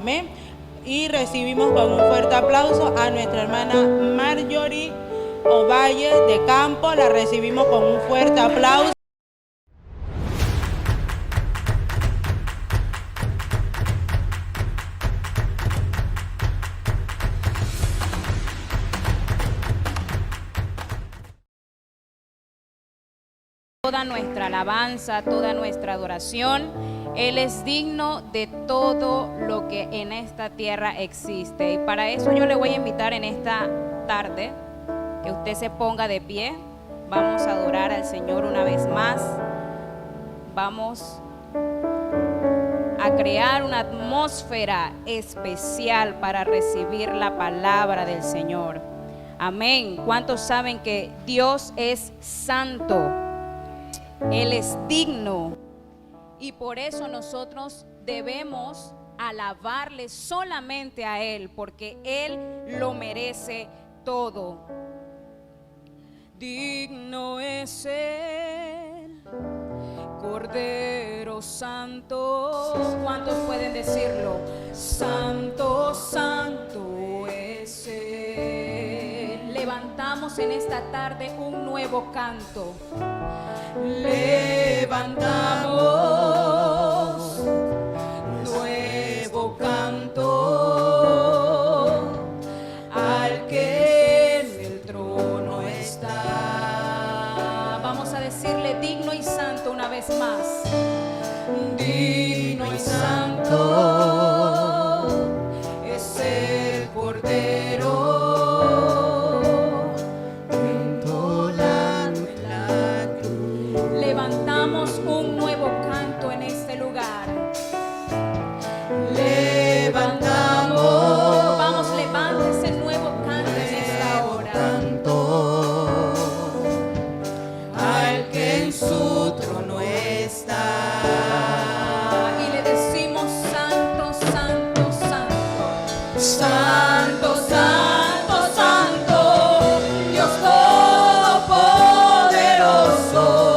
Amén. Y recibimos con un fuerte aplauso a nuestra hermana Marjorie Ovalle de Campo. La recibimos con un fuerte aplauso. Toda nuestra alabanza, toda nuestra adoración. Él es digno de todo lo que en esta tierra existe. Y para eso yo le voy a invitar en esta tarde que usted se ponga de pie. Vamos a adorar al Señor una vez más. Vamos a crear una atmósfera especial para recibir la palabra del Señor. Amén. ¿Cuántos saben que Dios es santo? Él es digno y por eso nosotros debemos alabarle solamente a Él, porque Él lo merece todo. Digno es Él, Cordero Santo. ¿Cuántos pueden decirlo? Santo, santo es Él. Levantamos en esta tarde un nuevo canto. Levantamos nuevo canto al que en el trono está. Vamos a decirle digno y santo una vez más. Digno y santo es el Cordero. Levantamos un nuevo canto en este lugar. Levantamos. Vamos, levántese el nuevo canto en esta hora. Canto al que en su trono está. Y le decimos santo, santo, santo. Santo, santo, santo. Dios todopoderoso.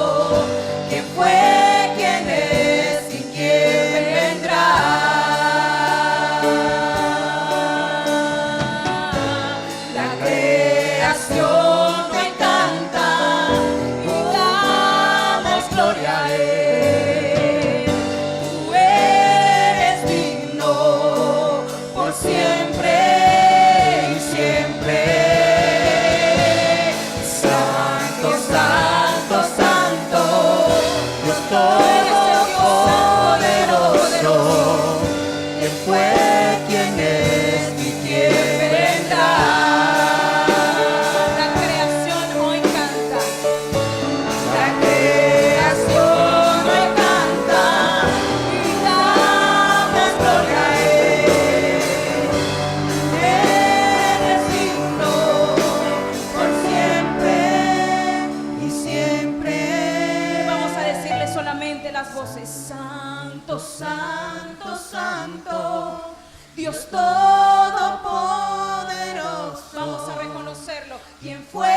Dios todopoderoso. Vamos a reconocerlo. ¿Quién fue,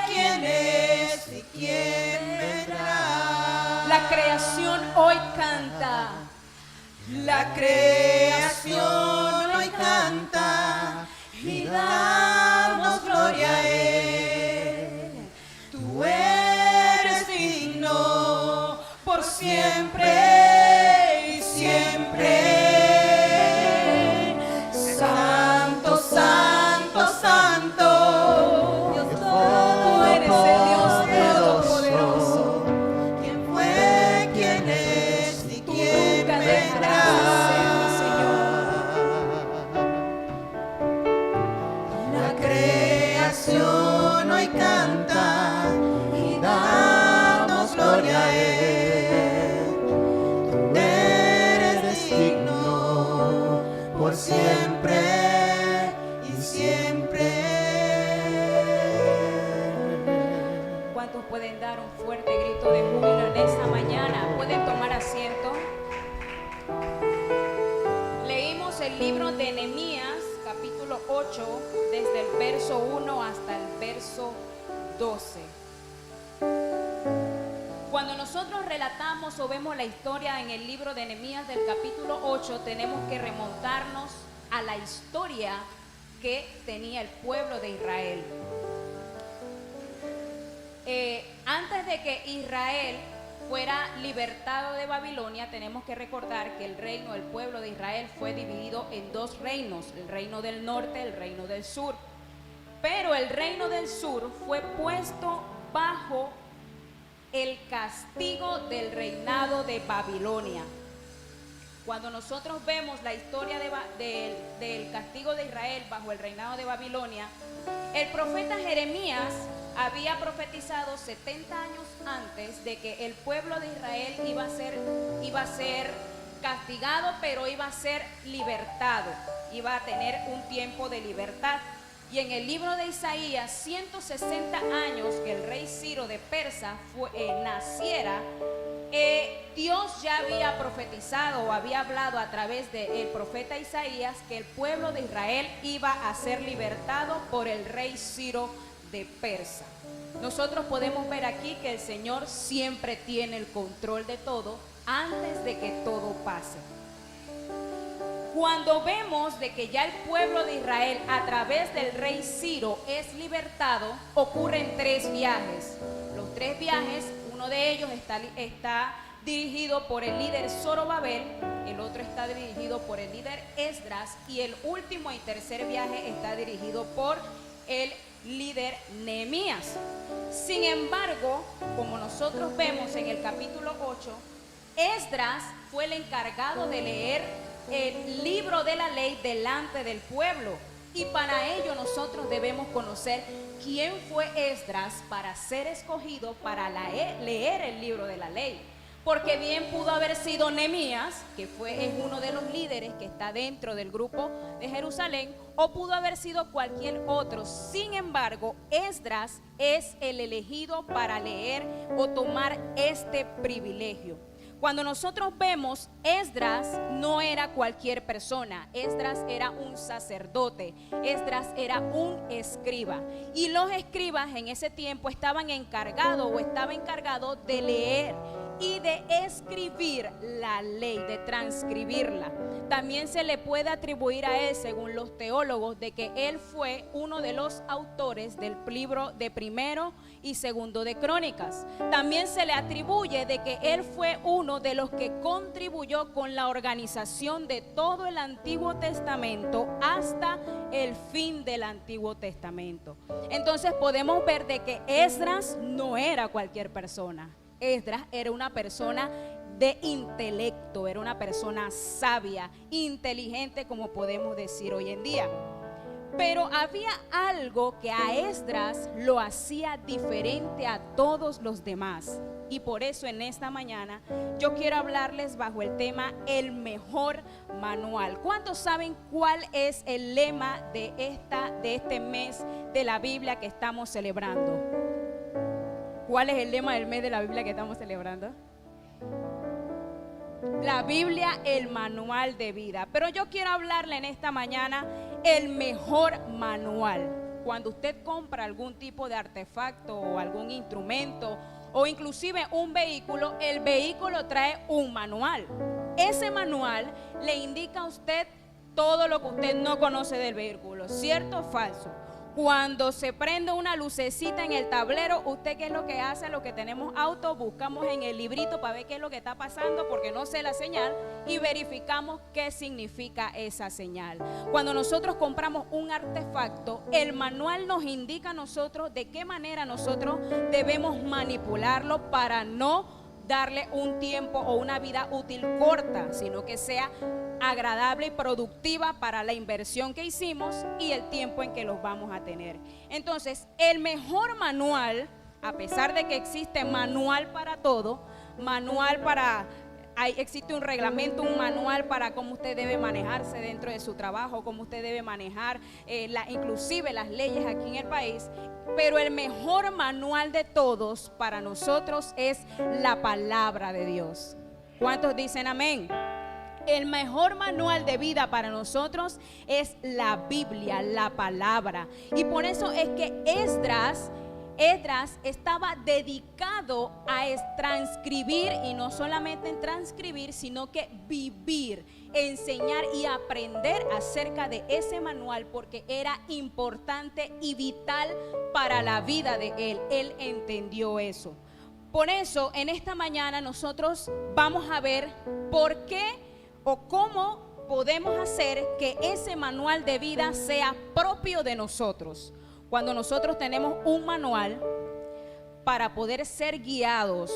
quién es y quién vendrá? La creación hoy canta. La creación hoy canta y damos gloria a Él. Tú eres digno por siempre y siempre. Hoy canta y damos gloria a Él. Tú eres digno por siempre y siempre. ¿Cuántos pueden dar un fuerte grito de júbilo en esta mañana? Pueden tomar asiento. Leímos el libro de Nehemías, capítulo 8, desde el verso 1 hasta el verso 12. Cuando nosotros relatamos o vemos la historia en el libro de Nehemías del capítulo 8, tenemos que remontarnos a la historia que tenía el pueblo de Israel. Antes de que Israel fuera libertado de Babilonia, tenemos que recordar que el reino del pueblo de Israel fue dividido en dos reinos, el reino del norte, el reino del sur. Pero el reino del sur fue puesto bajo el castigo del reinado de Babilonia. Cuando nosotros vemos la historia del castigo de Israel bajo el reinado de Babilonia, el profeta Jeremías había profetizado 70 años antes de que el pueblo de Israel iba a ser castigado, pero iba a ser libertado, iba a tener un tiempo de libertad. Y en el libro de Isaías, 160 años que el rey Ciro de Persa naciera, Dios ya había profetizado o había hablado a través del profeta Isaías que el pueblo de Israel iba a ser libertado por el rey Ciro de Persa. Nosotros podemos ver aquí que el Señor siempre tiene el control de todo antes de que todo pase. Cuando vemos de que ya el pueblo de Israel a través del rey Ciro es libertado, ocurren 3 viajes. Los 3 viajes, uno de ellos está dirigido por el líder Zorobabel, el otro está dirigido por el líder Esdras y el último y tercer viaje está dirigido por el líder Nehemías. Sin embargo, como nosotros vemos en el capítulo 8, Esdras fue el encargado de leer el libro de la ley delante del pueblo, y para ello nosotros debemos conocer quién fue Esdras para ser escogido para leer el libro de la ley. Porque bien pudo haber sido Nehemías, que es uno de los líderes que está dentro del grupo de Jerusalén, o pudo haber sido cualquier otro. Sin embargo, Esdras es el elegido para leer o tomar este privilegio. Cuando nosotros vemos, Esdras no era cualquier persona. Esdras era un sacerdote, Esdras era un escriba, y los escribas en ese tiempo estaban encargados de leer y de escribir la ley, de transcribirla. También se le puede atribuir a él, según los teólogos, de que él fue uno de los autores del libro de Primero y Segundo de Crónicas. También se le atribuye de que él fue uno de los que contribuyó con la organización de todo el Antiguo Testamento hasta el fin del Antiguo Testamento. Entonces podemos ver de que Esdras no era cualquier persona. Esdras era una persona de intelecto, era una persona sabia, inteligente, como podemos decir hoy en día. Pero había algo que a Esdras lo hacía diferente a todos los demás. Y por eso en esta mañana yo quiero hablarles bajo el tema el mejor manual. ¿Cuántos saben cuál es el lema de este mes de la Biblia que estamos celebrando? ¿Cuál es el lema del mes de la Biblia que estamos celebrando? La Biblia, el manual de vida. Pero yo quiero hablarle en esta mañana el mejor manual. Cuando usted compra algún tipo de artefacto o algún instrumento o inclusive un vehículo, el vehículo trae un manual. Ese manual le indica a usted todo lo que usted no conoce del vehículo, ¿cierto o falso? Cuando se prende una lucecita en el tablero, ¿usted qué es lo que hace? Los que tenemos auto, buscamos en el librito para ver qué es lo que está pasando porque no sé la señal y verificamos qué significa esa señal. Cuando nosotros compramos un artefacto, el manual nos indica a nosotros de qué manera nosotros debemos manipularlo para no darle un tiempo o una vida útil corta, sino que sea agradable y productiva para la inversión que hicimos y el tiempo en que los vamos a tener. Entonces, el mejor manual, a pesar de que existe manual para todo, existe un reglamento, un manual para cómo usted debe manejarse dentro de su trabajo, cómo usted debe manejar inclusive las leyes aquí en el país. Pero el mejor manual de todos para nosotros es la palabra de Dios. ¿Cuántos dicen amén? El mejor manual de vida para nosotros es la Biblia, la palabra. Y por eso es que Esdras Esdras estaba dedicado a transcribir, y no solamente en transcribir, sino que vivir, enseñar y aprender acerca de ese manual, porque era importante y vital para la vida de él. Él entendió eso. Por eso, en esta mañana nosotros vamos a ver por qué o cómo podemos hacer que ese manual de vida sea propio de nosotros. Cuando nosotros tenemos un manual para poder ser guiados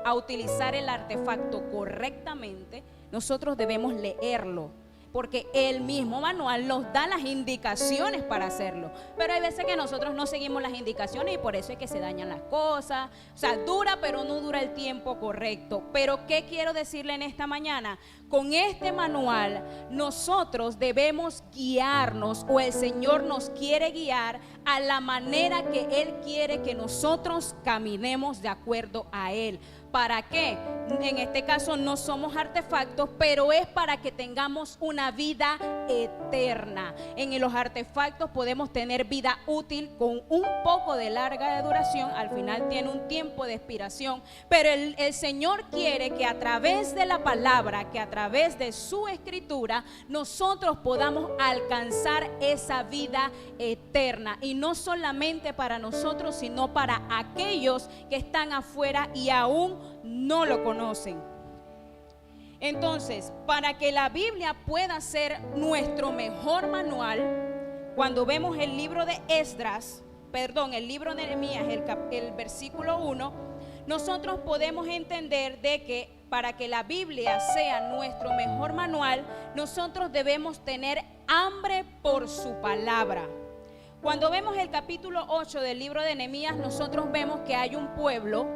a utilizar el artefacto correctamente, nosotros debemos leerlo, porque el mismo manual nos da las indicaciones para hacerlo. Pero hay veces que nosotros no seguimos las indicaciones y por eso es que se dañan las cosas. O sea, dura, pero no dura el tiempo correcto. Pero ¿qué quiero decirle en esta mañana? Con este manual nosotros debemos guiarnos, o el Señor nos quiere guiar a la manera que Él quiere que nosotros caminemos de acuerdo a Él. ¿Para qué? En este caso no somos artefactos, pero es para que tengamos una vida eterna. En los artefactos podemos tener vida útil con un poco de larga duración, al final tiene un tiempo de expiración, pero el Señor quiere que a través de la palabra, que a través de su escritura, nosotros podamos alcanzar esa vida eterna, y no solamente para nosotros, sino para aquellos que están afuera y aún no lo conocen. Entonces, para que la Biblia pueda ser nuestro mejor manual, cuando vemos el libro de Esdras, el libro de Nehemías, el versículo 1, nosotros podemos entender de que para que la Biblia sea nuestro mejor manual, nosotros debemos tener hambre por su palabra. Cuando vemos el capítulo 8 del libro de Nehemías, nosotros vemos que hay un pueblo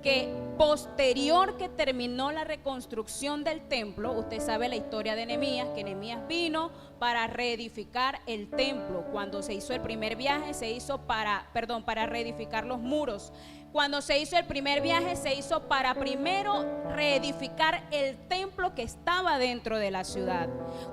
que posterior que terminó la reconstrucción del templo, usted sabe la historia de Nehemías, que Nehemías vino para reedificar el templo. Cuando se hizo el primer viaje, se hizo para reedificar los muros. Cuando se hizo el primer viaje, se hizo para primero reedificar el templo que estaba dentro de la ciudad.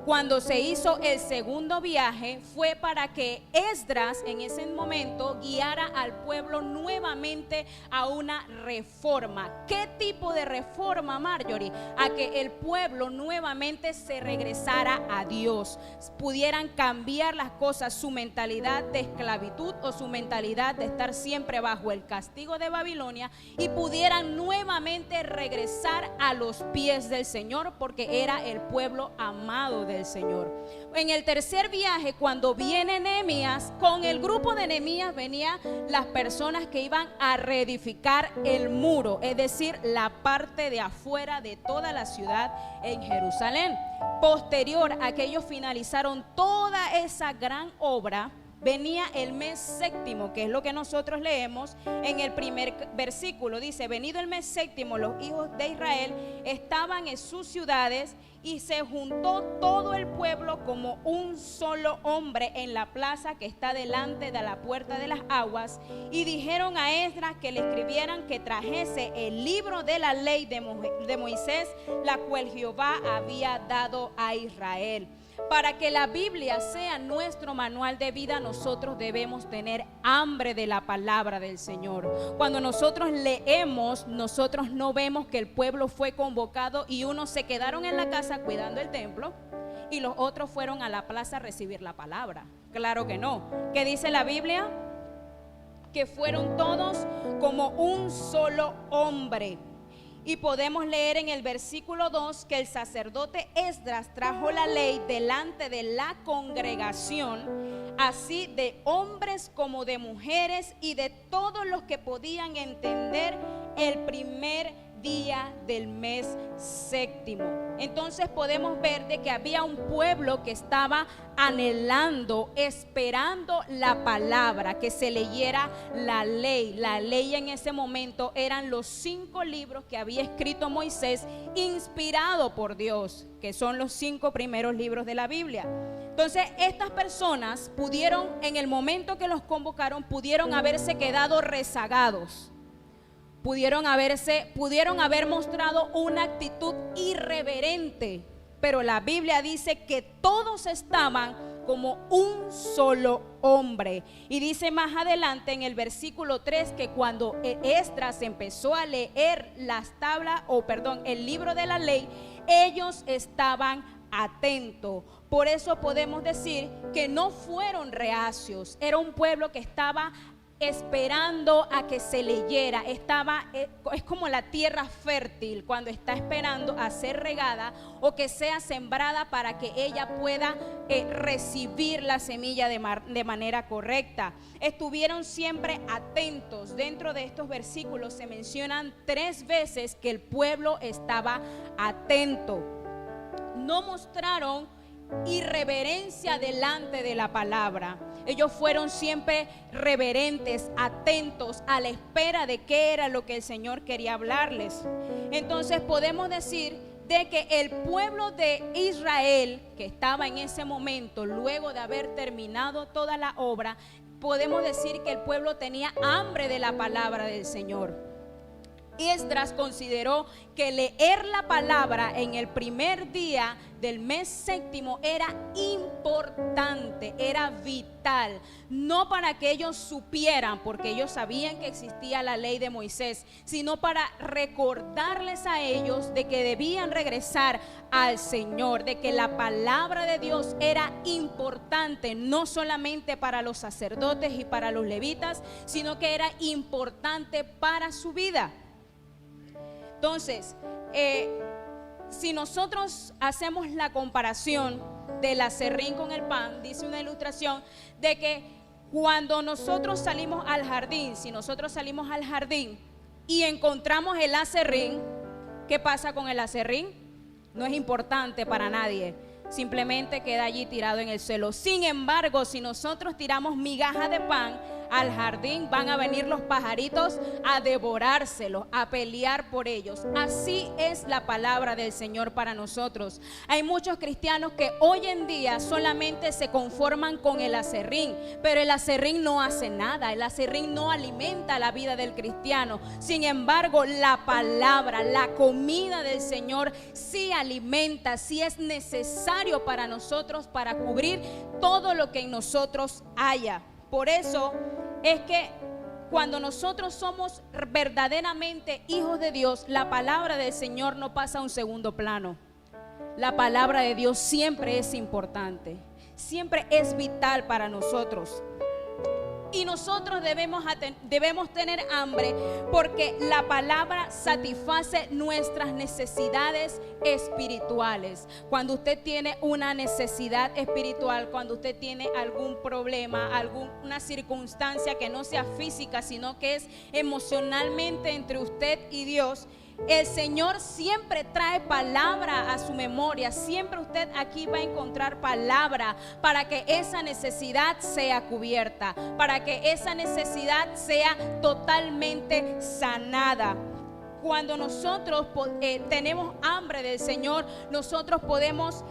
Cuando se hizo el segundo viaje, fue para que Esdras en ese momento guiara al pueblo nuevamente a una reforma. ¿Qué tipo de reforma, Marjorie? A que el pueblo nuevamente se regresara a Dios, pudieran cambiar las cosas, su mentalidad de esclavitud o su mentalidad de estar siempre bajo el castigo de Babilonia, y pudieran nuevamente regresar a los pies del Señor, porque era el pueblo amado del Señor. En el tercer viaje, cuando viene Nehemías, con el grupo de Nehemías venían las personas que iban a reedificar el muro, es decir, la parte de afuera de toda la ciudad en Jerusalén. Posterior a que ellos finalizaron toda esa gran obra, venía el mes séptimo, que es lo que nosotros leemos en el primer versículo. Dice: venido el mes séptimo, los hijos de Israel estaban en sus ciudades, y se juntó todo el pueblo como un solo hombre en la plaza que está delante de la puerta de las aguas, y dijeron a Esdras que le escribieran que trajese el libro de la ley de Moisés, la cual Jehová había dado a Israel. Para que la Biblia sea nuestro manual de vida, nosotros debemos tener hambre de la palabra del Señor. Cuando nosotros leemos, nosotros no vemos que el pueblo fue convocado y unos se quedaron en la casa cuidando el templo y los otros fueron a la plaza a recibir la palabra. Claro que no. ¿Qué dice la Biblia? Que fueron todos como un solo hombre. Y podemos leer en el versículo 2 que el sacerdote Esdras trajo la ley delante de la congregación, así de hombres como de mujeres y de todos los que podían entender, el primer día del mes séptimo. Entonces podemos ver de que había un pueblo que estaba anhelando, esperando la palabra, que se leyera la ley. La ley en ese momento eran los 5 libros que había escrito Moisés, inspirado por Dios, que son los 5 primeros libros de la Biblia. Entonces estas personas pudieron, en el momento que los convocaron, pudieron haberse quedado rezagados. Pudieron haber mostrado una actitud irreverente, pero la Biblia dice que todos estaban como un solo hombre. Y dice más adelante en el versículo 3 que cuando Esdras empezó a leer el libro de la ley, ellos estaban atentos. Por eso podemos decir que no fueron reacios. Era un pueblo que estaba esperando a que se leyera. Es como la tierra fértil cuando está esperando a ser regada o que sea sembrada para que ella pueda recibir la semilla de manera correcta. Estuvieron siempre atentos. Dentro de estos versículos se mencionan 3 veces que el pueblo estaba atento. No mostraron irreverencia delante de la palabra. Ellos fueron siempre reverentes, atentos, a la espera de qué era lo que el Señor quería hablarles. Entonces podemos decir de que el pueblo de Israel, que estaba en ese momento, luego de haber terminado toda la obra, podemos decir que el pueblo tenía hambre de la palabra del Señor. Esdras consideró que leer la palabra en el primer día del mes séptimo era importante, era vital, no para que ellos supieran, porque ellos sabían que existía la ley de Moisés, sino para recordarles a ellos de que debían regresar al Señor, de que la palabra de Dios era importante, no solamente para los sacerdotes y para los levitas, sino que era importante para su vida. Entonces, si nosotros hacemos la comparación del aserrín con el pan, dice una ilustración de que cuando nosotros salimos al jardín, si nosotros salimos al jardín y encontramos el aserrín, ¿qué pasa con el aserrín? No es importante para nadie, simplemente queda allí tirado en el suelo. Sin embargo, si nosotros tiramos migajas de pan al jardín, van a venir los pajaritos a devorárselos, a pelear por ellos. Así es la palabra del Señor para nosotros. Hay muchos cristianos que hoy en día solamente se conforman con el aserrín, pero el aserrín no hace nada, el aserrín no alimenta la vida del cristiano. Sin embargo, la palabra, la comida del Señor sí alimenta, sí es necesario para nosotros para cubrir todo lo que en nosotros haya. Por eso es que cuando nosotros somos verdaderamente hijos de Dios, la palabra del Señor no pasa a un segundo plano. La palabra de Dios siempre es importante, siempre es vital para nosotros. Y nosotros debemos tener hambre porque la palabra satisface nuestras necesidades espirituales. Cuando usted tiene una necesidad espiritual, cuando usted tiene algún problema, alguna circunstancia que no sea física, sino que es emocionalmente entre usted y Dios, el Señor siempre trae palabra a su memoria. Siempre usted aquí va a encontrar palabra para que esa necesidad sea cubierta, para que esa necesidad sea totalmente sanada. Cuando nosotros tenemos hambre del Señor, nosotros podemos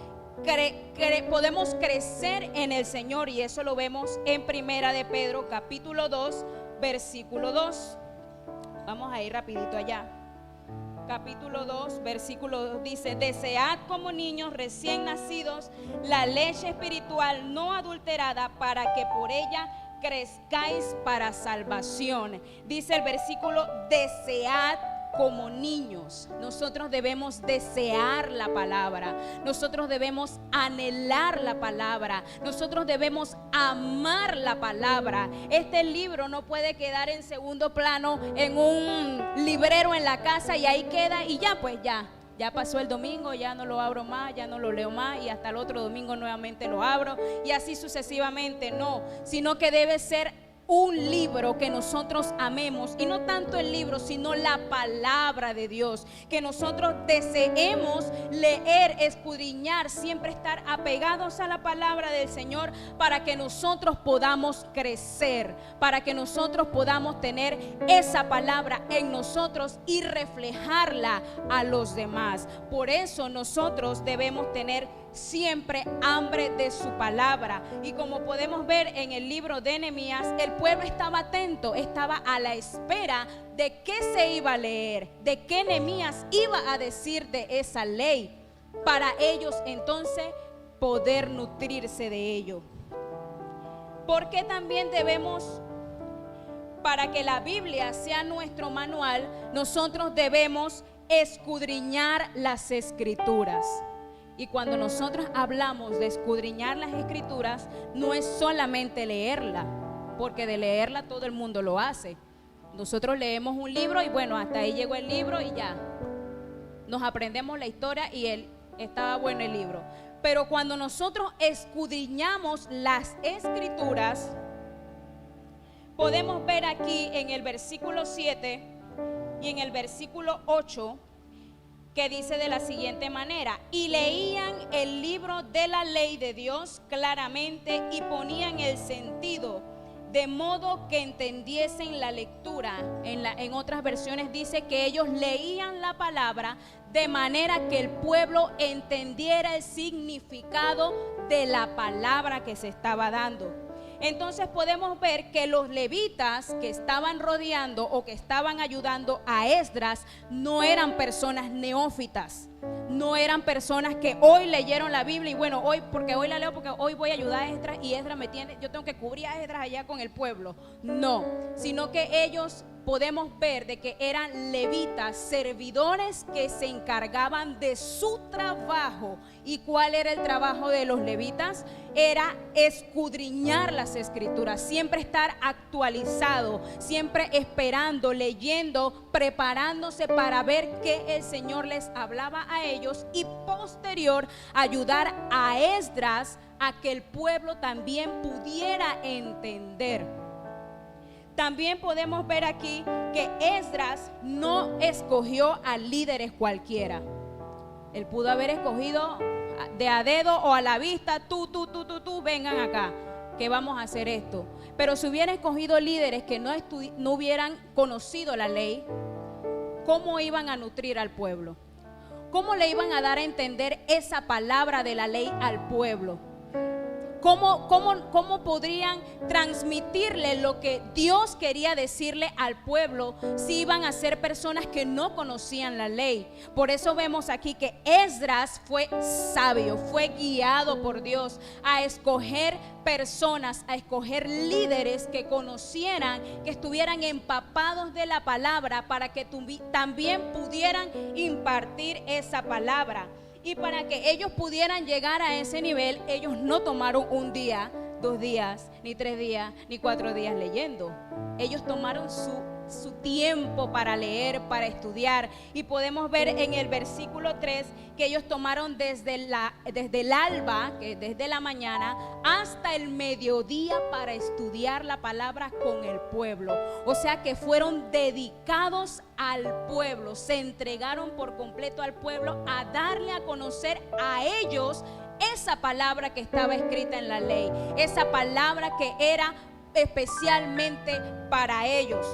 crecer en el Señor, y eso lo vemos en Primera de Pedro capítulo 2 versículo 2. Vamos a ir rapidito allá. Capítulo 2, versículo 2 dice: desead como niños recién nacidos la leche espiritual no adulterada, para que por ella crezcáis para salvación. Dice el versículo: desead como niños. Nosotros debemos desear la palabra, nosotros debemos anhelar la palabra, nosotros debemos amar la palabra. Este libro no puede quedar en segundo plano en un librero en la casa y ahí queda y ya, pues ya pasó el domingo, ya no lo abro más, ya no lo leo más, y hasta el otro domingo nuevamente lo abro, y así sucesivamente. No, sino que debe ser un libro que nosotros amemos, y no tanto el libro, sino la palabra de Dios, que nosotros deseemos leer, escudriñar, siempre estar apegados a la palabra del Señor, para que nosotros podamos crecer, para que nosotros podamos tener esa palabra en nosotros y reflejarla a los demás. Por eso nosotros debemos tener siempre hambre de su palabra. Y como podemos ver en el libro de Nehemías, el pueblo estaba atento, estaba a la espera de qué se iba a leer, de qué Nehemías iba a decir de esa ley. para ellos entonces poder nutrirse de ello. Porque también debemos, para que la Biblia sea nuestro manual, nosotros debemos escudriñar las Escrituras. Y cuando nosotros hablamos de escudriñar las Escrituras, no es solamente leerla, porque de leerla todo el mundo lo hace. Nosotros leemos un libro y bueno, hasta ahí llegó el libro y ya. Nos aprendemos la historia y estaba bueno el libro. Pero cuando nosotros escudriñamos las Escrituras, podemos ver aquí en el versículo 7 y en el versículo 8 que dice de la siguiente manera: y leían el libro de la ley de Dios claramente y ponían el sentido, de modo que entendiesen la lectura. En otras versiones dice que ellos leían la palabra de manera que el pueblo entendiera el significado de la palabra que se estaba dando. Entonces podemos ver que los levitas que estaban rodeando o que estaban ayudando a Esdras no eran personas neófitas, no eran personas que hoy leyeron la Biblia y bueno, hoy porque hoy la leo porque hoy voy a ayudar a Esdras y Esdras yo tengo que cubrir a Esdras allá con el pueblo. No, sino que ellos podemos ver de que eran levitas, servidores que se encargaban de su trabajo. ¿Y cuál era el trabajo de los levitas? Era escudriñar las Escrituras, siempre estar actualizado, siempre esperando, leyendo, preparándose para ver qué el Señor les hablaba a ellos y posterior ayudar a Esdras a que el pueblo también pudiera entender. También podemos ver aquí que Esdras no escogió a líderes cualquiera. Él pudo haber escogido de a dedo o a la vista, tú, vengan acá, que vamos a hacer esto. Pero si hubiera escogido líderes que no hubieran conocido la ley, ¿cómo iban a nutrir al pueblo? ¿Cómo le iban a dar a entender esa palabra de la ley al pueblo? ¿Cómo podrían transmitirle lo que Dios quería decirle al pueblo si iban a ser personas que no conocían la ley? Por eso vemos aquí que Esdras fue sabio, fue guiado por Dios a escoger personas, a escoger líderes que conocieran, que estuvieran empapados de la palabra para que también pudieran impartir esa palabra. Y para que ellos pudieran llegar a ese nivel, ellos no tomaron un día, 2 días, ni 3 días, ni 4 días leyendo. Ellos tomaron su tiempo para leer, para estudiar. Y podemos ver en el versículo 3 que ellos tomaron desde el alba, que desde la mañana hasta el mediodía para estudiar la palabra con el pueblo. O sea que fueron dedicados al pueblo, se entregaron por completo al pueblo a darle a conocer a ellos esa palabra que estaba escrita en la ley, esa palabra que era especialmente para ellos.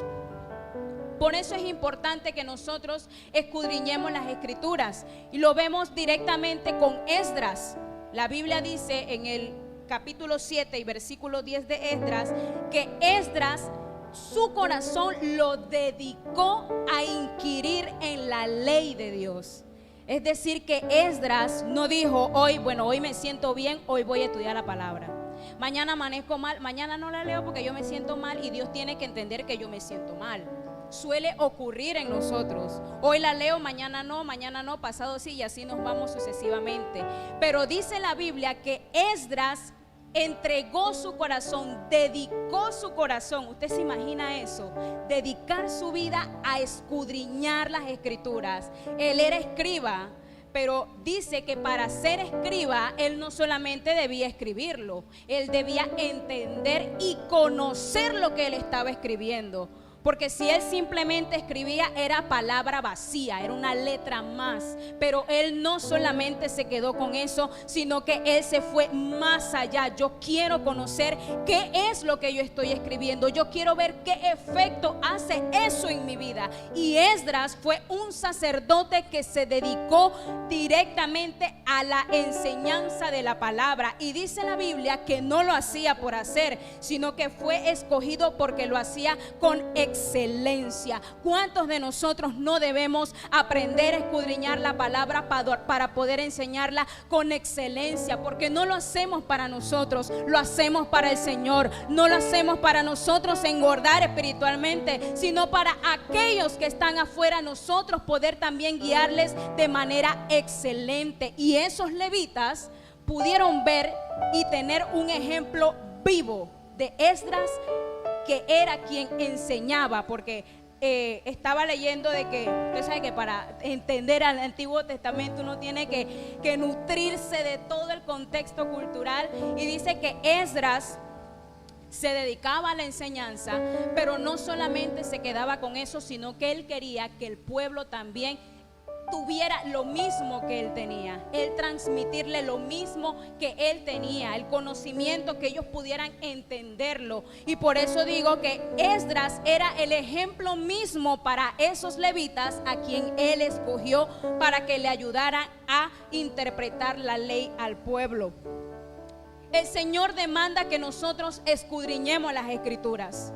Por eso es importante que nosotros escudriñemos las Escrituras y lo vemos directamente con Esdras. La Biblia dice en el capítulo 7 y versículo 10 de Esdras que Esdras su corazón lo dedicó a inquirir en la ley de Dios. Es decir, que Esdras no dijo hoy me siento bien, hoy voy a estudiar la palabra. Mañana amanezco mal, mañana no la leo porque yo me siento mal y Dios tiene que entender que yo me siento mal. Suele ocurrir en nosotros. Hoy la leo, mañana no, pasado sí, y así nos vamos sucesivamente. Pero dice la Biblia que Esdras entregó su corazón, dedicó su corazón. ¿Usted se imagina eso? Dedicar su vida a escudriñar las Escrituras. Él era escriba, pero dice que para ser escriba él no solamente debía escribirlo, él debía entender y conocer lo que él estaba escribiendo. Porque si él simplemente escribía era palabra vacía, era una letra más. Pero él no solamente se quedó con eso, sino que él se fue más allá. Yo quiero conocer qué es lo que yo estoy escribiendo. Yo quiero ver qué efecto hace eso en mi vida. Y Esdras fue un sacerdote que se dedicó directamente a la enseñanza de la palabra. Y dice la Biblia que no lo hacía por hacer, sino que fue escogido porque lo hacía con excelencia excelencia. ¿Cuántos de nosotros no debemos aprender a escudriñar la palabra para poder enseñarla con excelencia? Porque no lo hacemos para nosotros, lo hacemos para el Señor. No lo hacemos para nosotros engordar espiritualmente, sino para aquellos que están afuera, nosotros poder también guiarles de manera excelente. Y esos levitas pudieron ver y tener un ejemplo vivo de Esdras, que era quien enseñaba, porque estaba leyendo de que usted sabe que para entender al Antiguo Testamento uno tiene que nutrirse de todo el contexto cultural, y dice que Esdras se dedicaba a la enseñanza, pero no solamente se quedaba con eso, sino que él quería que el pueblo también tuviera lo mismo que él tenía, él transmitirle lo mismo que él tenía, el conocimiento, que ellos pudieran entenderlo. Y por eso digo que Esdras era el ejemplo mismo para esos levitas a quien él escogió para que le ayudaran a interpretar la ley al pueblo. El Señor demanda que nosotros escudriñemos las Escrituras.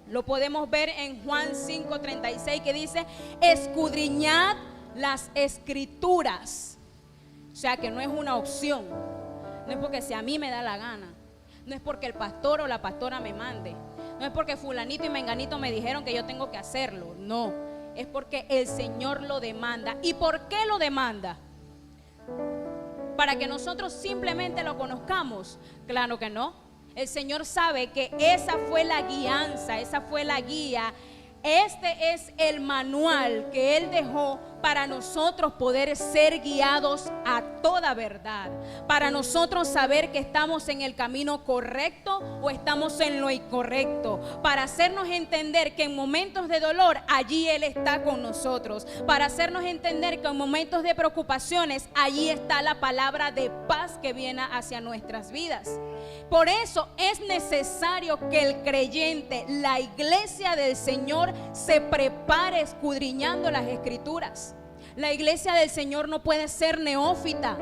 Lo podemos ver en Juan 5:36, que dice: escudriñad las Escrituras. O sea que no es una opción, no es porque si a mí me da la gana, no es porque el pastor o la pastora me mande, no es porque fulanito y menganito me dijeron que yo tengo que hacerlo. No, es porque el Señor lo demanda. ¿Y por qué lo demanda? ¿Para que nosotros simplemente lo conozcamos? Claro que no. El Señor sabe que esa fue la guianza, esa fue la guía. Este es el manual que Él dejó para nosotros poder ser guiados a toda verdad, para nosotros saber que estamos en el camino correcto o estamos en lo incorrecto, para hacernos entender que en momentos de dolor allí Él está con nosotros, para hacernos entender que en momentos de preocupaciones allí está la palabra de paz que viene hacia nuestras vidas. Por eso es necesario que el creyente, la iglesia del Señor, se prepare escudriñando las Escrituras. La iglesia del Señor no puede ser neófita,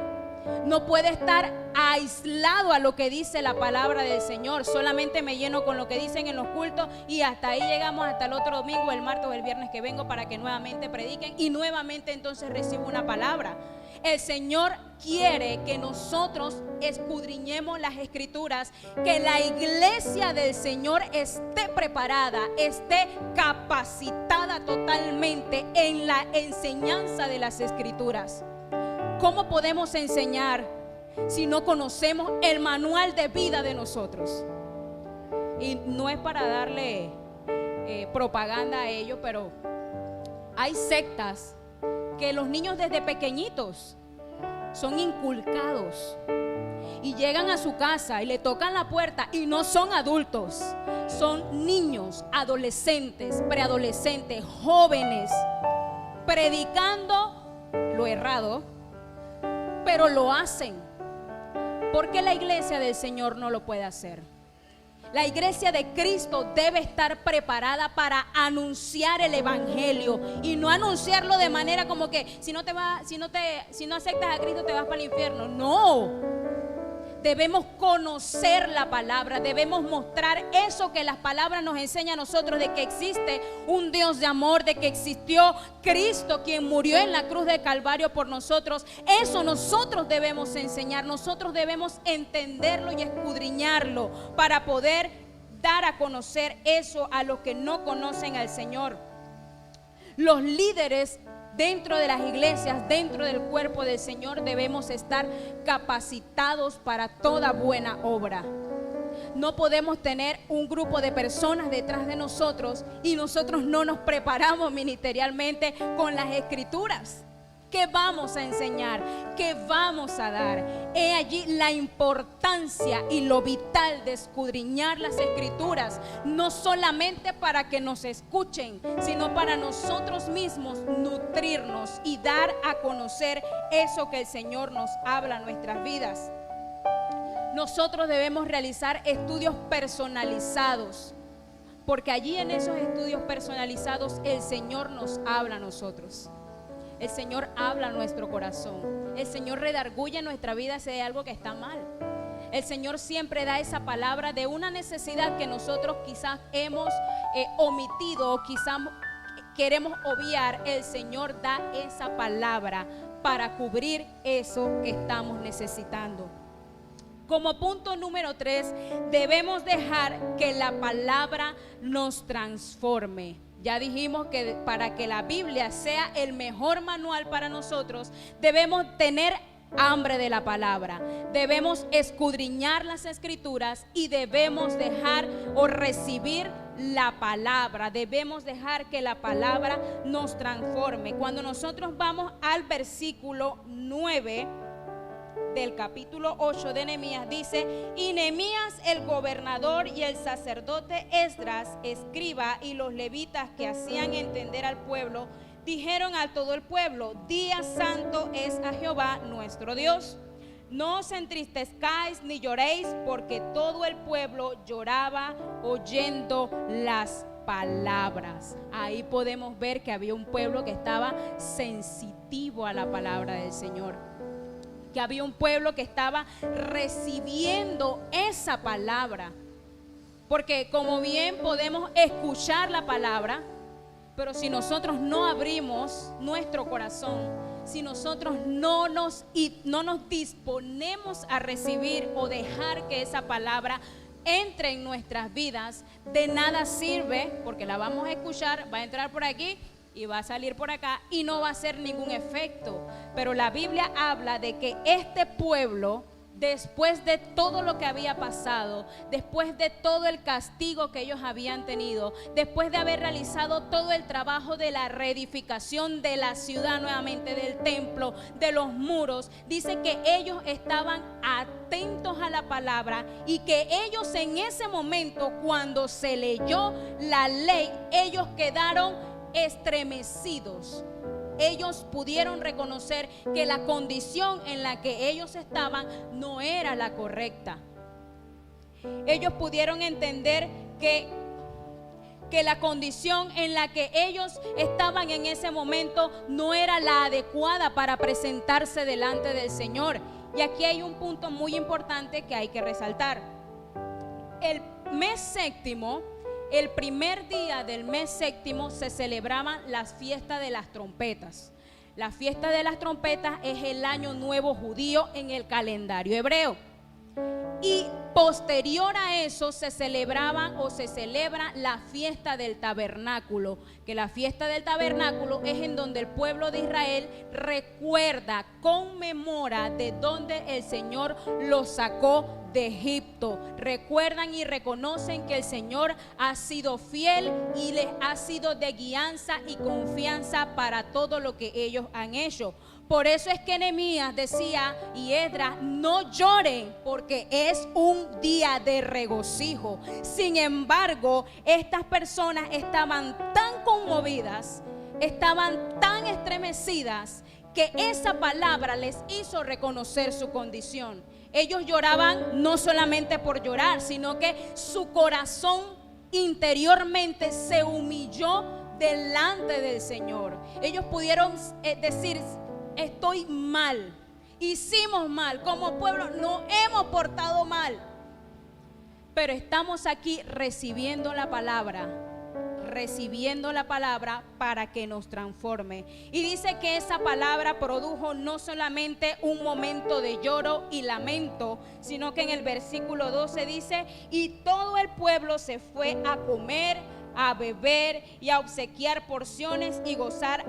no puede estar aislado a lo que dice la palabra del Señor. Solamente me lleno con lo que dicen en los cultos y hasta ahí llegamos, hasta el otro domingo, el martes o el viernes que vengo, para que nuevamente prediquen y nuevamente entonces recibo una palabra. El Señor quiere que nosotros escudriñemos las Escrituras, que la iglesia del Señor esté preparada, esté capacitada totalmente en la enseñanza de las Escrituras. ¿Cómo podemos enseñar si no conocemos el manual de vida de nosotros? Y no es para darle propaganda a ello, pero hay sectas que los niños desde pequeñitos son inculcados y llegan a su casa y le tocan la puerta y no son adultos, son niños, adolescentes, preadolescentes, jóvenes, predicando lo errado, pero lo hacen. ¿Por qué la iglesia del Señor no lo puede hacer? La iglesia de Cristo debe estar preparada para anunciar el evangelio y no anunciarlo de manera como que si no aceptas a Cristo te vas para el infierno. No. Debemos conocer la palabra, debemos mostrar eso que las palabras nos enseñan a nosotros, de que existe un Dios de amor, de que existió Cristo quien murió en la cruz del Calvario por nosotros. Eso nosotros debemos enseñar, nosotros debemos entenderlo y escudriñarlo para poder dar a conocer eso a los que no conocen al Señor. Los líderes dentro de las iglesias, dentro del cuerpo del Señor, debemos estar capacitados para toda buena obra. No podemos tener un grupo de personas detrás de nosotros y nosotros no nos preparamos ministerialmente con las Escrituras. ¿Qué vamos a enseñar? ¿Qué vamos a dar? He allí la importancia y lo vital de escudriñar las Escrituras, no solamente para que nos escuchen, sino para nosotros mismos nutrirnos y dar a conocer eso que el Señor nos habla en nuestras vidas. Nosotros debemos realizar estudios personalizados, porque allí en esos estudios personalizados el Señor nos habla a nosotros. El Señor habla a nuestro corazón. El Señor redarguye en nuestra vida si hay algo que está mal. El Señor siempre da esa palabra de una necesidad que nosotros quizás hemos omitido o quizás queremos obviar. El Señor da esa palabra para cubrir eso que estamos necesitando. Como punto número 3, debemos dejar que la palabra nos transforme. Ya dijimos que para que la Biblia sea el mejor manual para nosotros, debemos tener hambre de la palabra, debemos escudriñar las escrituras y debemos dejar o recibir la palabra, debemos dejar que la palabra nos transforme. Cuando nosotros vamos al versículo 9 del capítulo 8 de Nehemías, dice: y Nehemías el gobernador y el sacerdote Esdras, escriba, y los levitas que hacían entender al pueblo, dijeron a todo el pueblo: día santo es a Jehová nuestro Dios. No os entristezcáis ni lloréis, porque todo el pueblo lloraba oyendo las palabras. Ahí podemos ver que había un pueblo que estaba sensitivo a la palabra del Señor, que había un pueblo que estaba recibiendo esa palabra. Porque como bien podemos escuchar la palabra, pero si nosotros no abrimos nuestro corazón, si nosotros no nos disponemos a recibir o dejar que esa palabra entre en nuestras vidas, de nada sirve, porque la vamos a escuchar, va a entrar por aquí y va a salir por acá y no va a hacer ningún efecto. Pero la Biblia habla de que este pueblo, después de todo lo que había pasado, después de todo el castigo que ellos habían tenido, después de haber realizado todo el trabajo de la reedificación de la ciudad nuevamente, del templo, de los muros, dice que ellos estaban atentos a la palabra y que ellos en ese momento, cuando se leyó la ley, ellos quedaron estremecidos. Ellos pudieron reconocer que la condición en la que ellos estaban no era la correcta. Ellos pudieron entender que la condición en la que ellos estaban en ese momento no era la adecuada para presentarse delante del Señor. Y aquí hay un punto muy importante que hay que resaltar. El mes séptimo, el primer día del mes séptimo, se celebraban las fiestas de las trompetas. La fiesta de las trompetas es el año nuevo judío en el calendario hebreo. Y posterior a eso se celebraba o se celebra la fiesta del tabernáculo, que la fiesta del tabernáculo es en donde el pueblo de Israel recuerda, conmemora de donde el Señor los sacó de Egipto. Recuerdan y reconocen que el Señor ha sido fiel y les ha sido de guianza y confianza para todo lo que ellos han hecho. Por eso es que Nehemías decía y Esdras: no lloren, porque es un día de regocijo. Sin embargo, estas personas estaban tan conmovidas, estaban tan estremecidas, que esa palabra les hizo reconocer su condición. Ellos lloraban no solamente por llorar, sino que su corazón interiormente se humilló delante del Señor. Ellos pudieron decir: estoy mal, hicimos mal, como pueblo nos hemos portado mal, pero estamos aquí recibiendo la palabra para que nos transforme. Y dice que esa palabra produjo no solamente un momento de lloro y lamento, sino que en el versículo 12 dice: y todo el pueblo se fue a comer, a beber y a obsequiar porciones y gozar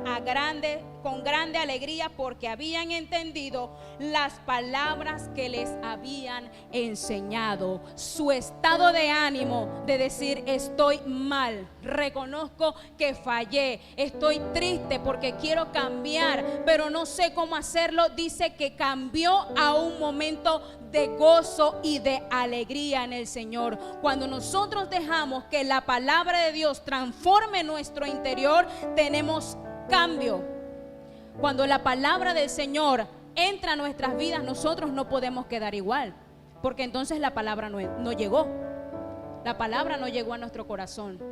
con grande alegría, porque habían entendido las palabras que les habían enseñado. Su estado de ánimo de decir: estoy mal, reconozco que fallé, estoy triste porque quiero cambiar, pero no sé cómo hacerlo, dice que cambió a un momento de gozo y de alegría en el Señor. Cuando nosotros dejamos que la palabra de Dios transforme nuestro interior, tenemos cambio. Cuando la palabra del Señor entra a nuestras vidas, nosotros no podemos quedar igual, porque entonces la palabra no llegó. La palabra no llegó a nuestro corazón.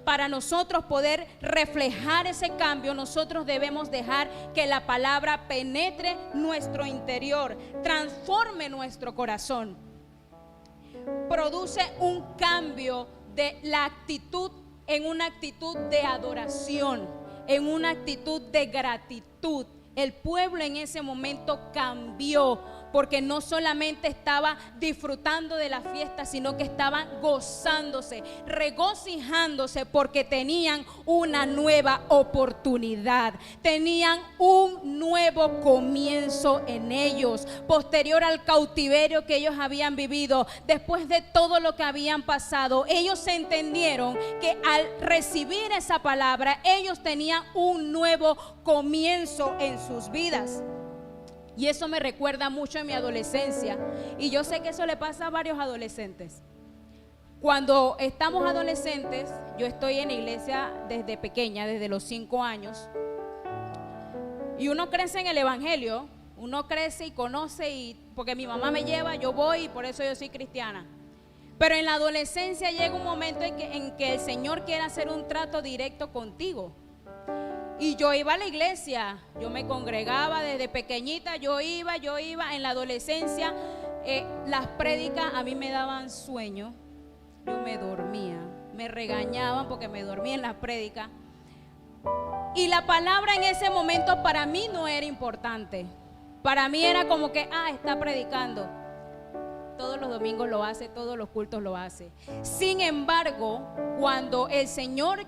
Para nosotros poder reflejar ese cambio, nosotros debemos dejar que la palabra penetre nuestro interior, transforme nuestro corazón. produce un cambio de la actitud en una actitud de adoración, en una actitud de gratitud. El pueblo en ese momento cambió, porque no solamente estaba disfrutando de la fiesta, sino que estaban gozándose, regocijándose, porque tenían una nueva oportunidad, tenían un nuevo comienzo en ellos, posterior al cautiverio que ellos habían vivido, después de todo lo que habían pasado. Ellos entendieron que al recibir esa palabra, ellos tenían un nuevo comienzo en sus vidas. Y eso me recuerda mucho en mi adolescencia, y yo sé que eso le pasa a varios adolescentes. Cuando estamos adolescentes, yo estoy en la iglesia desde pequeña, desde los 5 años, y uno crece en el evangelio, uno crece y conoce, y porque mi mamá me lleva, yo voy, y por eso yo soy cristiana. Pero en la adolescencia llega un momento en que el Señor quiere hacer un trato directo contigo. Y yo iba a la iglesia, yo me congregaba desde pequeñita, yo iba en la adolescencia. Las prédicas a mí me daban sueño, yo me dormía, me regañaban porque me dormía en las prédicas. Y la palabra en ese momento para mí no era importante. Para mí era como que, está predicando. Todos los domingos lo hace, todos los cultos lo hace. Sin embargo, cuando el Señor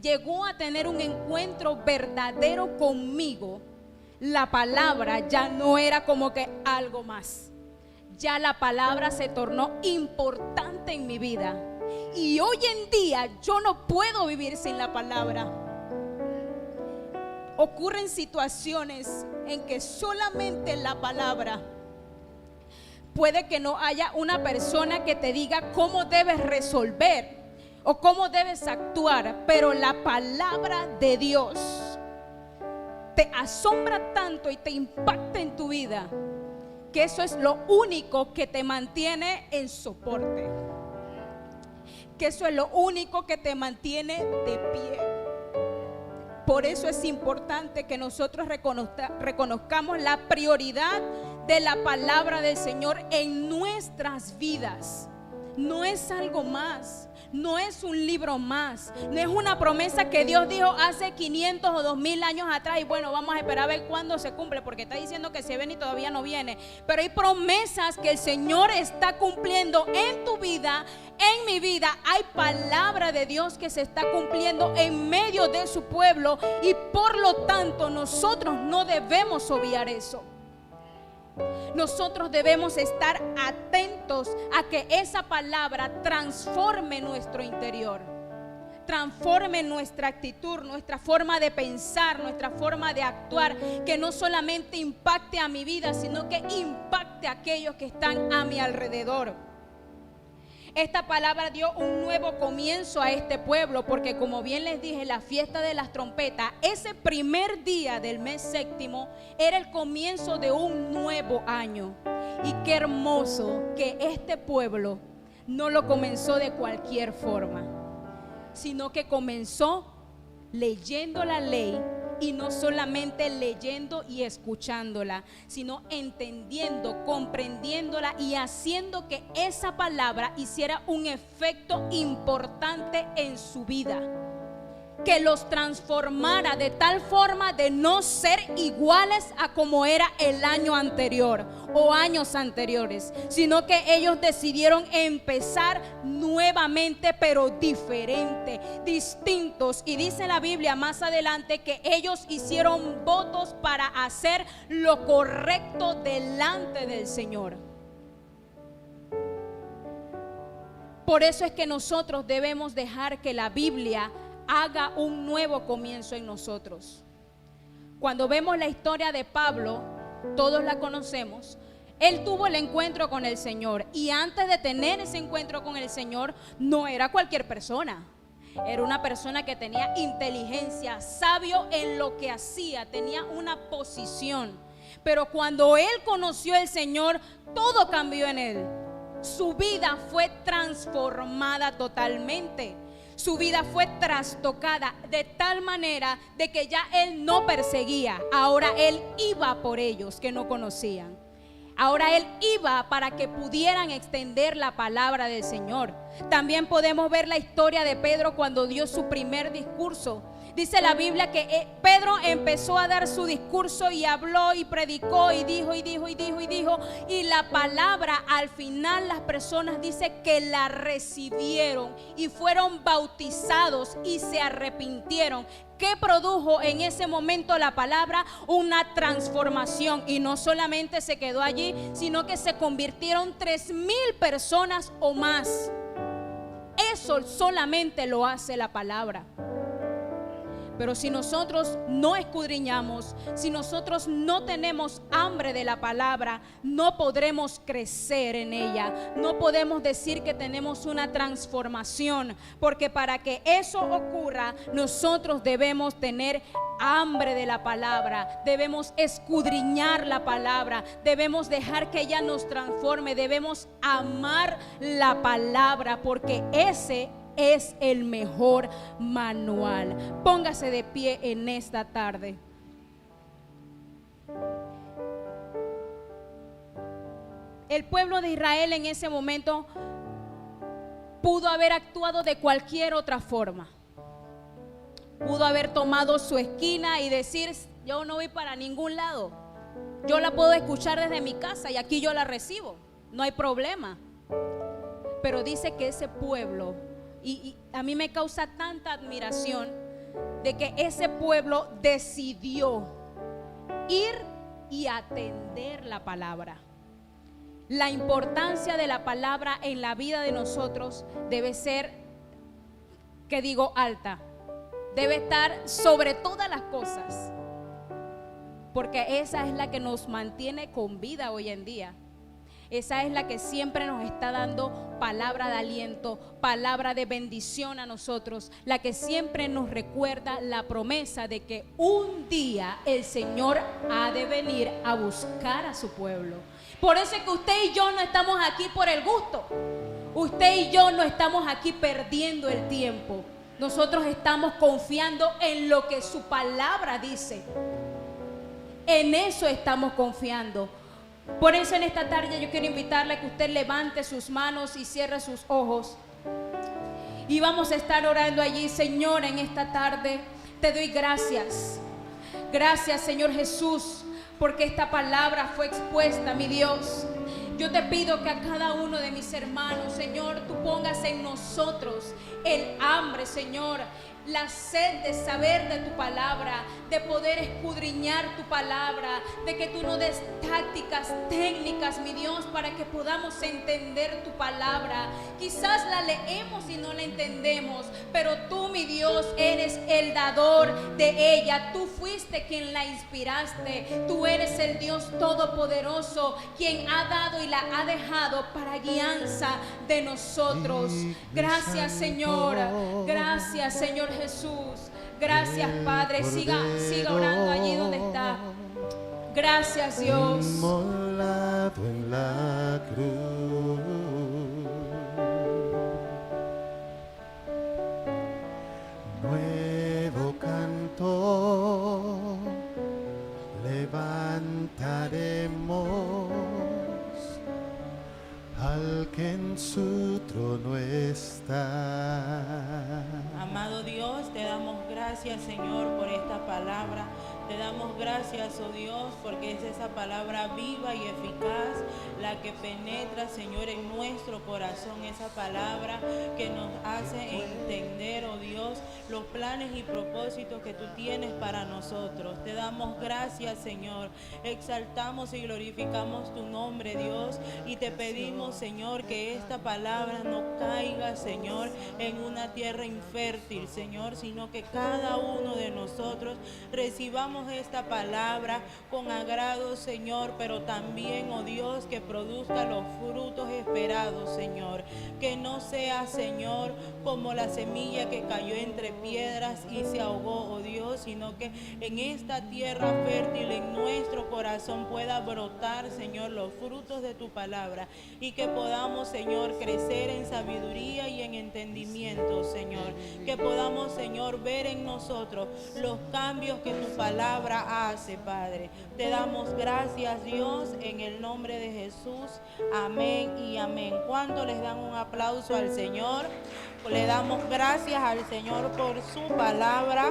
llegó a tener un encuentro verdadero conmigo, la palabra ya no era como que algo más. Ya la palabra se tornó importante en mi vida. Y hoy en día yo no puedo vivir sin la palabra. Ocurren situaciones en que solamente la palabra, puede que no haya una persona que te diga cómo debes resolver o cómo debes actuar, pero la palabra de Dios te asombra tanto y te impacta en tu vida, que eso es lo único que te mantiene en soporte, que eso es lo único que te mantiene de pie. Por eso es importante que nosotros reconozcamos la prioridad de la palabra del Señor en nuestras vidas. No es algo más, no es un libro más, no es una promesa que Dios dijo hace 500 o 2000 años atrás y bueno, vamos a esperar a ver cuándo se cumple, porque está diciendo que se viene y todavía no viene. Pero hay promesas que el Señor está cumpliendo en tu vida, en mi vida. Hay palabra de Dios que se está cumpliendo en medio de su pueblo, y por lo tanto nosotros no debemos obviar eso. Nosotros debemos estar atentos a que esa palabra transforme nuestro interior, transforme nuestra actitud, nuestra forma de pensar, nuestra forma de actuar, que no solamente impacte a mi vida, sino que impacte a aquellos que están a mi alrededor. Esta palabra dio un nuevo comienzo a este pueblo, porque como bien les dije, la fiesta de las trompetas, ese primer día del mes séptimo, era el comienzo de un nuevo año. Y qué hermoso que este pueblo no lo comenzó de cualquier forma, sino que comenzó leyendo la ley. Y no solamente leyendo y escuchándola, sino entendiendo, comprendiéndola y haciendo que esa palabra hiciera un efecto importante en su vida, que los transformara de tal forma de no ser iguales a como era el año anterior o años anteriores, sino que ellos decidieron empezar nuevamente, pero diferente, distintos. Y dice la Biblia más adelante que ellos hicieron votos para hacer lo correcto delante del Señor. Por eso es que nosotros debemos dejar que la Biblia haga un nuevo comienzo en nosotros. Cuando vemos la historia de Pablo, todos la conocemos. Él tuvo el encuentro con el Señor, y antes de tener ese encuentro con el Señor, no era cualquier persona. Era una persona que tenía inteligencia, sabio en lo que hacía, tenía una posición. Pero cuando él conoció al Señor, todo cambió en él. Su vida fue transformada totalmente. Su vida fue trastocada de tal manera de que ya él no perseguía, ahora él iba por ellos que no conocían. Ahora Él iba para que pudieran extender la palabra del Señor. También podemos ver la historia de Pedro cuando dio su primer discurso. Dice la Biblia que Pedro empezó a dar su discurso y habló y predicó y dijo y dijo y dijo y dijo. Y la palabra, al final las personas dice que la recibieron y fueron bautizados y se arrepintieron. ¿Qué produjo en ese momento la palabra? Una transformación. Y no solamente se quedó allí, sino que se convirtieron 3,000 personas o más. Eso solamente lo hace la palabra. Pero si nosotros no escudriñamos, si nosotros no tenemos hambre de la palabra, no podremos crecer en ella. No podemos decir que tenemos una transformación, porque para que eso ocurra, nosotros debemos tener hambre de la palabra, debemos escudriñar la palabra, debemos dejar que ella nos transforme, debemos amar la palabra, porque ese es el mejor manual. Póngase de pie en esta tarde. El pueblo de Israel en ese momento pudo haber actuado de cualquier otra forma. Pudo haber tomado su esquina y decir: yo no voy para ningún lado, yo la puedo escuchar desde mi casa y aquí yo la recibo, no hay problema. Pero dice que ese pueblo, y a mí me causa tanta admiración de que ese pueblo decidió ir y atender la palabra. La importancia de la palabra en la vida de nosotros debe ser, que digo, alta. Debe estar sobre todas las cosas, porque esa es la que nos mantiene con vida hoy en día. Esa es la que siempre nos está dando palabra de aliento, palabra de bendición a nosotros, la que siempre nos recuerda la promesa de que un día el Señor ha de venir a buscar a su pueblo. Por eso es que usted y yo no estamos aquí por el gusto. Usted y yo no estamos aquí perdiendo el tiempo. Nosotros estamos confiando en lo que su palabra dice. En eso estamos confiando. Por eso en esta tarde yo quiero invitarle a que usted levante sus manos y cierre sus ojos. Y vamos a estar orando allí. Señor, en esta tarde te doy gracias. Gracias, Señor Jesús, porque esta palabra fue expuesta, mi Dios. Yo te pido que a cada uno de mis hermanos, Señor, tú pongas en nosotros el hambre, Señor, la sed de saber de tu palabra, de poder escudriñar tu palabra, de que tú nos des tácticas, técnicas, mi Dios, para que podamos entender tu palabra. Quizás la leemos y no la entendemos, pero tú, mi Dios, eres el dador de ella. Tú fuiste quien la inspiraste. Tú eres el Dios todopoderoso, quien ha dado y la ha dejado para guianza de nosotros. Gracias, Señor. Gracias, Señor Jesús. Gracias, Padre. Siga orando allí donde está. Gracias, Dios. Inmolado en la cruz, nuevo canto levantaremos al que en su trono está. Amado Dios, te damos gracias, Señor, por esta palabra. Te damos gracias, oh Dios, porque es esa palabra viva y eficaz la que penetra, Señor, en nuestro corazón. Esa palabra que nos hace entender, oh Dios, los planes y propósitos que tú tienes para nosotros. Te damos gracias, Señor. Exaltamos y glorificamos tu nombre, Dios, y te pedimos, Señor, que esta palabra no caiga, Señor, en una tierra infértil, Señor, sino que cada uno de nosotros recibamos esta palabra con agrado, Señor, pero también, oh Dios, que produzca los frutos esperados, Señor. Que no sea, Señor, como la semilla que cayó entre piedras y se ahogó, oh Dios, sino que en esta tierra fértil, en nuestro corazón, pueda brotar, Señor, los frutos de tu palabra, y que podamos, Señor, crecer en sabiduría y en entendimiento, Señor. Que podamos, Señor, ver en nosotros los cambios que tu palabra palabra hace, Padre. Te damos gracias, Dios, en el nombre de Jesús. Amén y amén. ¿Cuánto les dan un aplauso al Señor? Le damos gracias al Señor por su palabra.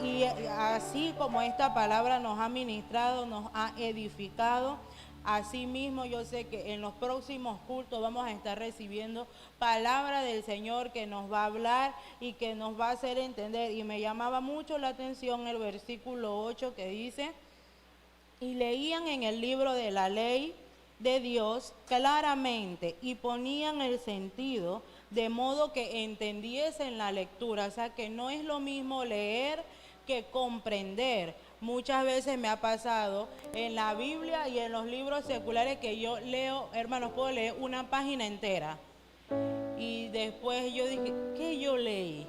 Y así como esta palabra nos ha ministrado, nos ha edificado, asimismo yo sé que en los próximos cultos vamos a estar recibiendo palabra del Señor que nos va a hablar y que nos va a hacer entender. Y me llamaba mucho la atención el versículo 8 que dice: y leían en el libro de la ley de Dios claramente y ponían el sentido de modo que entendiesen la lectura. O sea que no es lo mismo leer que comprender. Muchas veces me ha pasado en la Biblia y en los libros seculares que yo leo, hermanos, puedo leer una página entera y después yo dije, ¿qué yo leí?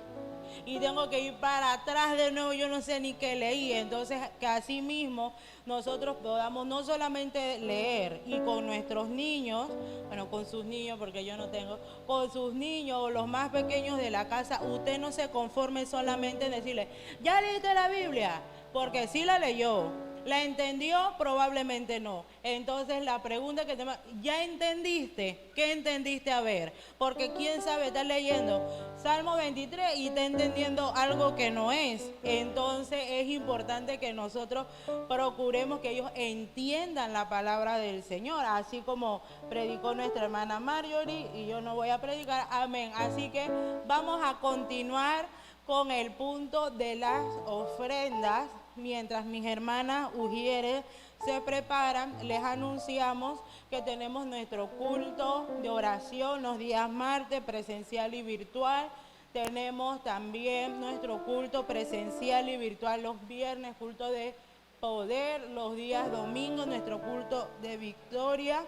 Y tengo que ir para atrás de nuevo, yo no sé ni qué leí. Entonces, que así mismo nosotros podamos no solamente leer y con nuestros niños, bueno, con sus niños, porque yo no tengo, con sus niños o los más pequeños de la casa, usted no se conforme solamente en decirle, ¿ya leíste la Biblia? Porque sí la leyó. ¿La entendió? Probablemente no. Entonces la pregunta que te ¿ya entendiste? ¿Qué entendiste? A ver, porque quién sabe, está leyendo Salmo 23 y está entendiendo algo que no es. Entonces es importante que nosotros procuremos que ellos entiendan la palabra del Señor, así como predicó nuestra hermana Marjorie, y yo no voy a predicar, amén. Así que vamos a continuar con el punto de las ofrendas. Mientras mis hermanas Ujieres se preparan, les anunciamos que tenemos nuestro culto de oración los días martes, presencial y virtual. Tenemos también nuestro culto presencial y virtual los viernes, culto de poder, los días domingos, nuestro culto de victoria.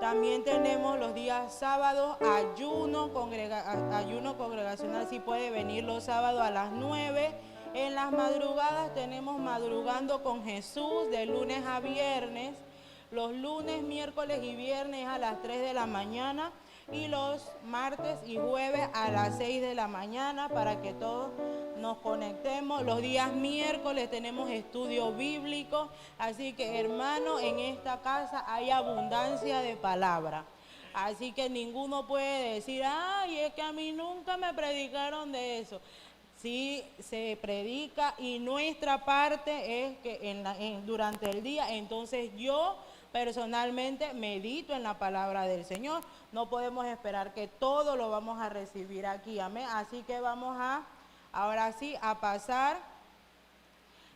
También tenemos los días sábados ayuno congregacional, si puede venir los sábados a las 9. En las madrugadas tenemos Madrugando con Jesús de lunes a viernes. Los lunes, miércoles y viernes a las 3 de la mañana. Y los martes y jueves a las 6 de la mañana para que todos nos conectemos. Los días miércoles tenemos estudio bíblico. Así que, hermano, en esta casa hay abundancia de palabra. Así que ninguno puede decir, ay, es que a mí nunca me predicaron de eso. Sí se predica y nuestra parte es que durante el día, entonces yo personalmente medito en la palabra del Señor. No podemos esperar que todo lo vamos a recibir aquí, amén. Así que vamos ahora sí, a pasar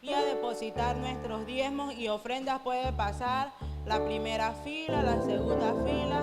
y a depositar nuestros diezmos y ofrendas. Puede pasar la primera fila, la segunda fila.